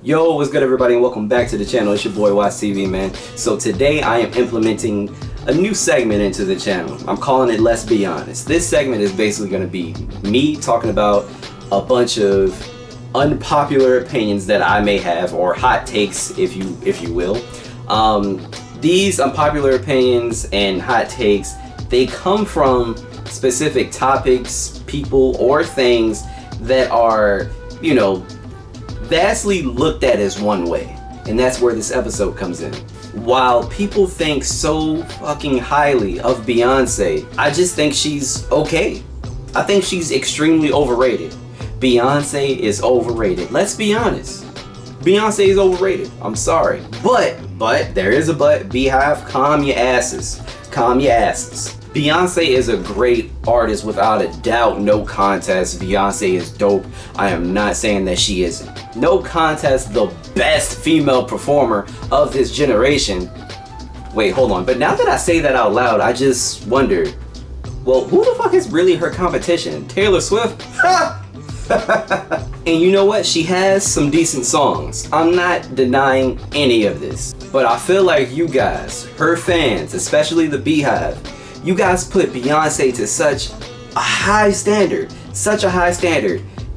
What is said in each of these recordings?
Yo, what's good everybody, and welcome back to the channel. It's your boy WattsTV, man. So today I am implementing a new segment into the channel. I'm calling it Let's Be Honest. This segment is basically going to be me talking about a bunch of unpopular opinions that I may have, or hot takes if you will. These unpopular opinions and hot takes, they come from specific topics, people, or things that are, you know, vastly looked at as one way. And that's where this episode comes in. While people think so fucking highly of Beyonce, I just think she's okay. I think she's extremely overrated. Beyonce is overrated. Let's be honest. Beyonce is overrated. I'm sorry. But, there is a but. Beehive, calm your asses. Calm your asses. Beyonce is a great artist without a doubt, no contest. Beyonce is dope. I am not saying that she isn't. No contest, the best female performer of this generation. Wait, hold on. But now that I say that out loud, I just wonder, well, who the fuck is really her competition? Taylor Swift? And you know what? She has some decent songs. I'm not denying any of this. But I feel like you guys, her fans, especially the Beehive, you guys put Beyonce to such a high standard,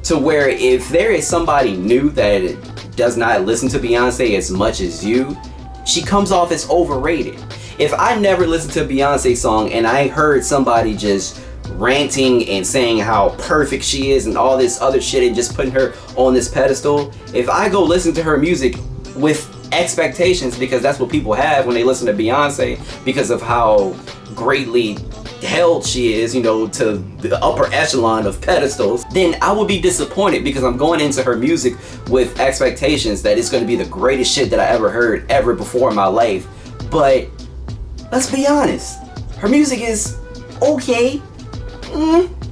to where if there is somebody new that does not listen to Beyonce as much as you, she comes off as overrated. If I never listened to a Beyonce song and I heard somebody just ranting and saying how perfect she is and all this other shit and just putting her on this pedestal, if I go listen to her music with expectations, because that's what people have when they listen to Beyonce, because of how greatly held she is, you know, to the upper echelon of pedestals, then I would be disappointed, because I'm going into her music with expectations that it's going to be the greatest shit that I ever heard ever before in my life. But let's be honest, her music is okay.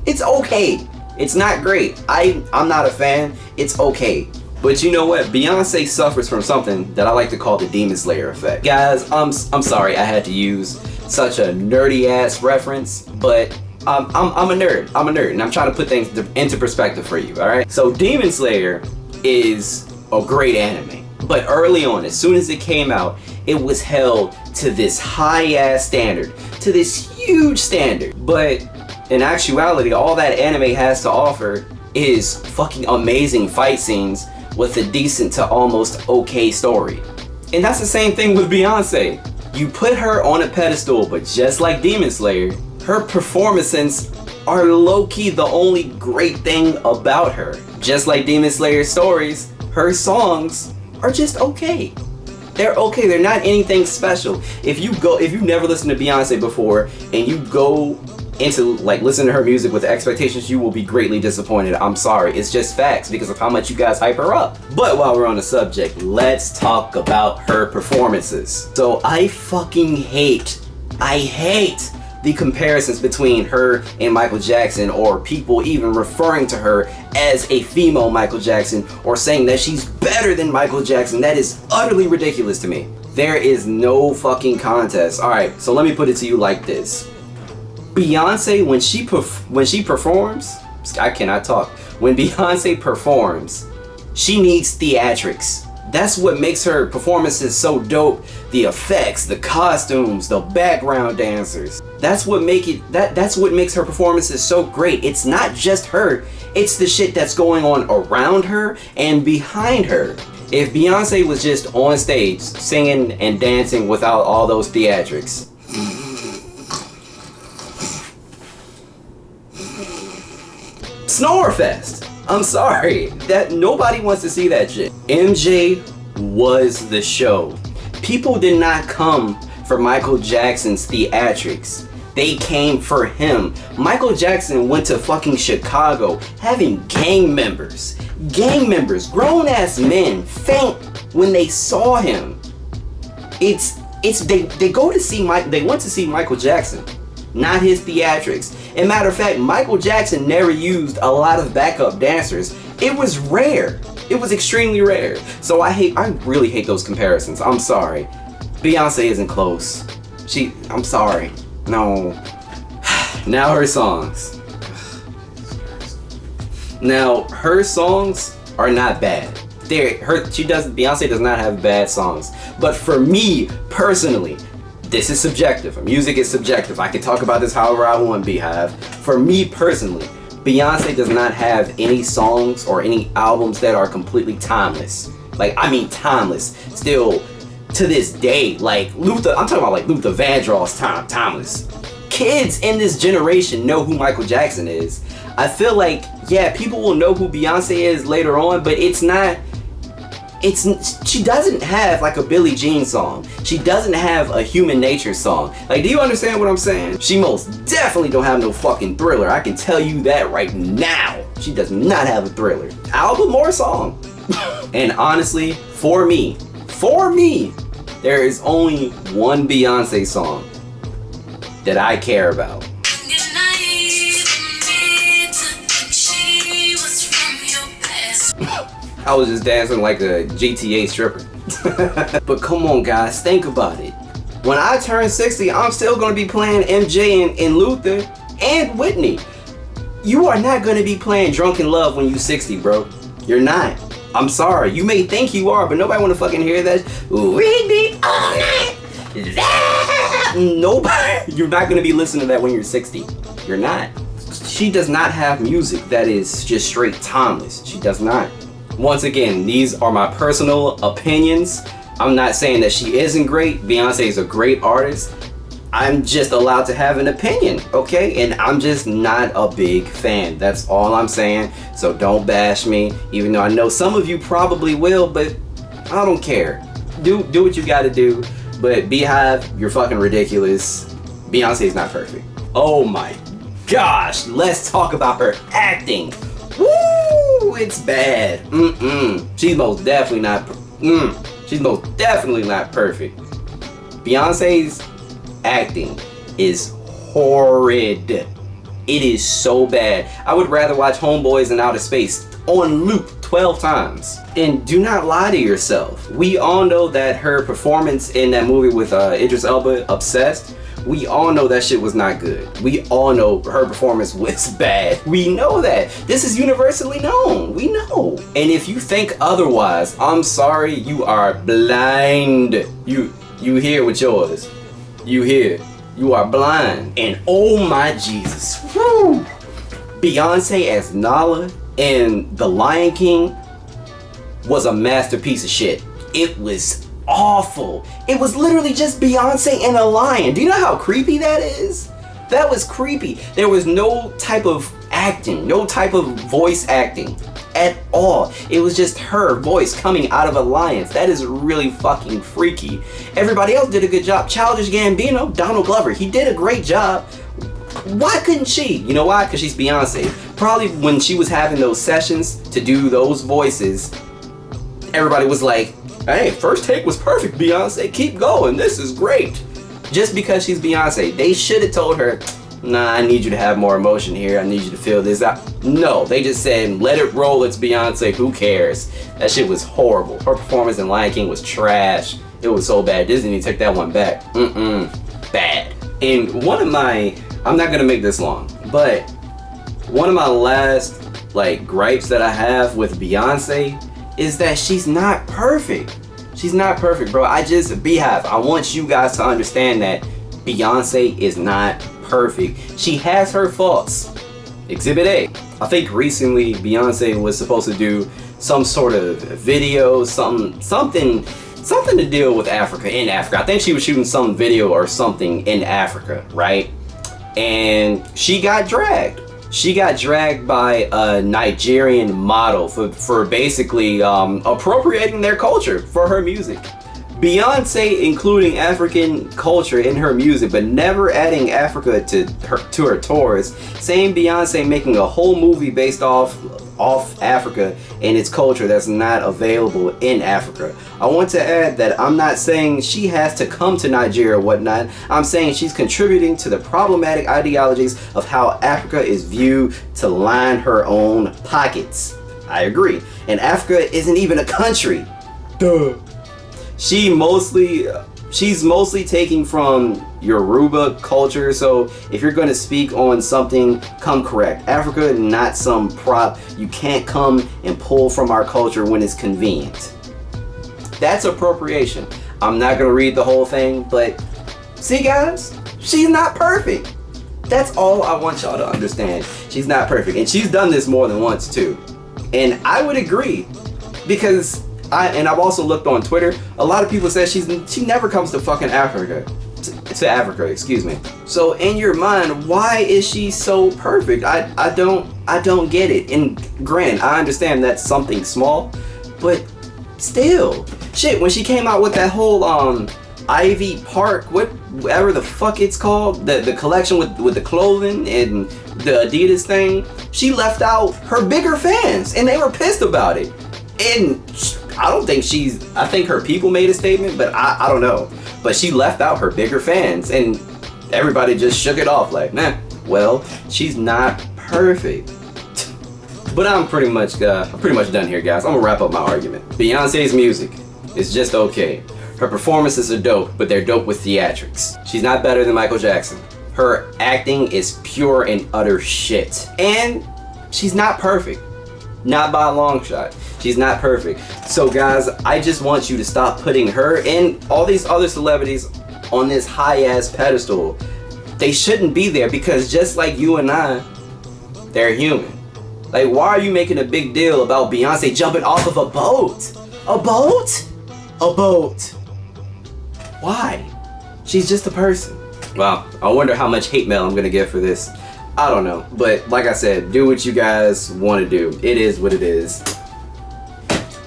It's okay. It's not great. I'm not a fan. It's okay. But you know what? Beyonce suffers from something that I like to call the Demon Slayer effect. Guys, I'm sorry I had to use such a nerdy ass reference, but I'm a nerd. I'm a nerd, and I'm trying to put things into perspective for you, alright? So Demon Slayer is a great anime, but early on, as soon as it came out, it was held to this high ass standard, to this huge standard. But in actuality, all that anime has to offer is fucking amazing fight scenes with a decent to almost okay story. And that's the same thing with Beyonce. You put her on a pedestal, but just like Demon Slayer, her performances are low-key the only great thing about her. Just like Demon Slayer's stories, her songs are just okay. They're okay, they're not anything special. If you've never listened to Beyonce before and you go into listen to her music with expectations, you will be greatly disappointed. I'm sorry, it's just facts because of how much you guys hype her up. But while we're on the subject, let's talk about her performances. So I hate the comparisons between her and Michael Jackson, or people even referring to her as a female Michael Jackson, or saying that she's better than Michael Jackson. That is utterly ridiculous to me. There is no fucking contest. Alright, so let me put it to you like this. Beyonce, when she performs, I cannot talk. When Beyonce performs, she needs theatrics. That's what makes her performances so dope. The effects, the costumes, the background dancers. That's what makes her performances so great. It's not just her, it's the shit that's going on around her and behind her. If Beyonce was just on stage singing and dancing without all those theatrics, Snorefest. I'm sorry, that nobody wants to see that shit. MJ was the show. People did not come for Michael Jackson's theatrics. They came for him. Michael Jackson went to fucking Chicago having gang members, grown ass men faint when they saw him. They went to see Michael Jackson, not his theatrics. And matter of fact, Michael Jackson never used a lot of backup dancers. It was rare. It was extremely rare. So I really hate those comparisons. I'm sorry. Beyonce isn't close. I'm sorry. No. Now her songs. Now her songs are not bad. Beyonce does not have bad songs. But for me personally, this is subjective. Music is subjective. I can talk about this however I want, Beehive. For me personally, Beyonce does not have any songs or any albums that are completely timeless. Like, I mean timeless. Still, to this day, like Luther, I'm talking about like Luther Vandross timeless. Kids in this generation know who Michael Jackson is. I feel like, yeah, people will know who Beyonce is later on, but she doesn't have like a Billie Jean song. She doesn't have a Human Nature song. Like, do you understand what I'm saying? She most definitely don't have no fucking Thriller. I can tell you that right now. She does not have a Thriller. Album or song. And honestly, for me, there is only one Beyonce song that I care about. I was just dancing like a GTA stripper. But come on guys, think about it. When I turn 60, I'm still gonna be playing MJ and Luther and Whitney. You are not gonna be playing Drunken Love when you 60, bro. You're not. I'm sorry. You may think you are, but nobody wanna fucking hear that. We be on it. Nobody. You're not gonna be listening to that when you're 60. You're not. She does not have music that is just straight timeless. She does not. Once again, these are my personal opinions. I'm not saying that she isn't great. Beyonce is a great artist. I'm just allowed to have an opinion, okay? And I'm just not a big fan. That's all I'm saying. So don't bash me, even though I know some of you probably will, but I don't care. Do what you gotta do. But Beehive, you're fucking ridiculous. Beyonce's not perfect. Oh my gosh, let's talk about her acting. Woo, it's bad. She's most definitely not. She's most definitely not perfect. Beyonce's acting is horrid. It is so bad. I would rather watch Homeboys in Outer Space on loop 12 times. And do not lie to yourself. We all know that her performance in that movie with Idris Elba, Obsessed, we all know that shit was not good. We all know her performance was bad. We know that. This is universally known. We know. And if you think otherwise, I'm sorry, you are blind. You hear with yours. You hear. You are blind. And oh my Jesus. Woo! Beyonce as Nala in The Lion King was a masterpiece of shit. It was awful. It was literally just Beyonce and a lion. Do you know how creepy that is? That was creepy. There was no type of acting, no type of voice acting at all. It was just her voice coming out of a lion's. That is really fucking freaky. Everybody else did a good job. Childish Gambino, Donald Glover, he did a great job. Why couldn't she? You know why? Because she's Beyonce. Probably when she was having those sessions to do those voices, everybody was like, hey, first take was perfect, Beyonce. Keep going. This is great. Just because she's Beyonce. They should have told her, nah, I need you to have more emotion here. I need you to feel this out. No, they just said, let it roll. It's Beyonce. Who cares? That shit was horrible. Her performance in Lion King was trash. It was so bad. Disney took that one back. Bad. And one of my, I'm not going to make this long, but one of my last gripes that I have with Beyonce is that she's not perfect. She's not perfect, bro. Beehive, I want you guys to understand that Beyonce is not perfect. She has her faults. Exhibit A. I think recently Beyonce was supposed to do some sort of video, something to deal with Africa, in Africa. I think she was shooting some video or something in Africa, right? And she got dragged. She got dragged by a Nigerian model for basically appropriating their culture for her music. Beyonce including African culture in her music, but never adding Africa to her tours. Same Beyonce making a whole movie based off Africa and its culture that's not available in Africa. I want to add that I'm not saying she has to come to Nigeria or whatnot. I'm saying she's contributing to the problematic ideologies of how Africa is viewed to line her own pockets. I agree. And Africa isn't even a country. Duh. She mostly she's mostly taking from Yoruba culture, so if you're going to speak on something, come correct. Africa, not some prop. You can't come and pull from our culture when it's convenient. That's appropriation. I'm not going to read the whole thing, but see guys, she's not perfect. That's all I want y'all to understand. She's not perfect, and she's done this more than once too. And I would agree, because I've also looked on Twitter. A lot of people say she never comes to fucking Africa. To Africa, excuse me. So in your mind, why is she so perfect? I don't get it. And granted, I understand that's something small, but still, shit. When she came out with that whole Ivy Park, whatever the fuck it's called, the collection with the clothing and the Adidas thing, she left out her bigger fans, and they were pissed about it. And I don't think I think her people made a statement, but I don't know. But she left out her bigger fans, and everybody just shook it off like, nah, well, she's not perfect. But I'm pretty much done here, guys. I'm gonna wrap up my argument. Beyonce's music is just okay. Her performances are dope, but they're dope with theatrics. She's not better than Michael Jackson. Her acting is pure and utter shit. And she's not perfect. Not by a long shot. She's not perfect. So guys, I just want you to stop putting her and all these other celebrities on this high ass pedestal. They shouldn't be there, because just like you and I, they're human. Like, why are you making a big deal about Beyonce jumping off of a boat? A boat? A boat. Why? She's just a person. Wow, I wonder how much hate mail I'm gonna get for this. I don't know, but like I said, do what you guys want to do. It is what it is.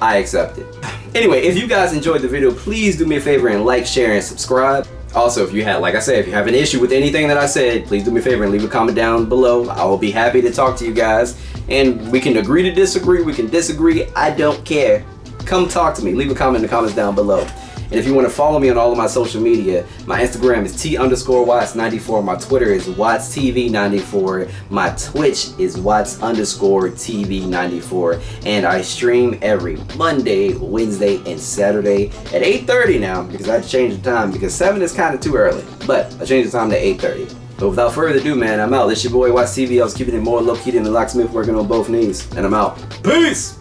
I accept it. Anyway, if you guys enjoyed the video, please do me a favor and like, share, and subscribe. Also, if you have, like I said, if you have an issue with anything that I said, please do me a favor and leave a comment down below. I will be happy to talk to you guys, and we can agree to disagree, we can disagree, I don't care. Come talk to me, leave a comment in the comments down below. And if you want to follow me on all of my social media, my Instagram is T_Watts94, my Twitter is WattsTV94, my Twitch is Watts_TV94, and I stream every Monday, Wednesday, and Saturday at 8:30 now, because I had to change the time, because 7 is kind of too early, but I changed the time to 8:30. But without further ado, man, I'm out. This your boy WattsTV. I was keeping it more low-key than the locksmith, working on both knees, and I'm out. Peace!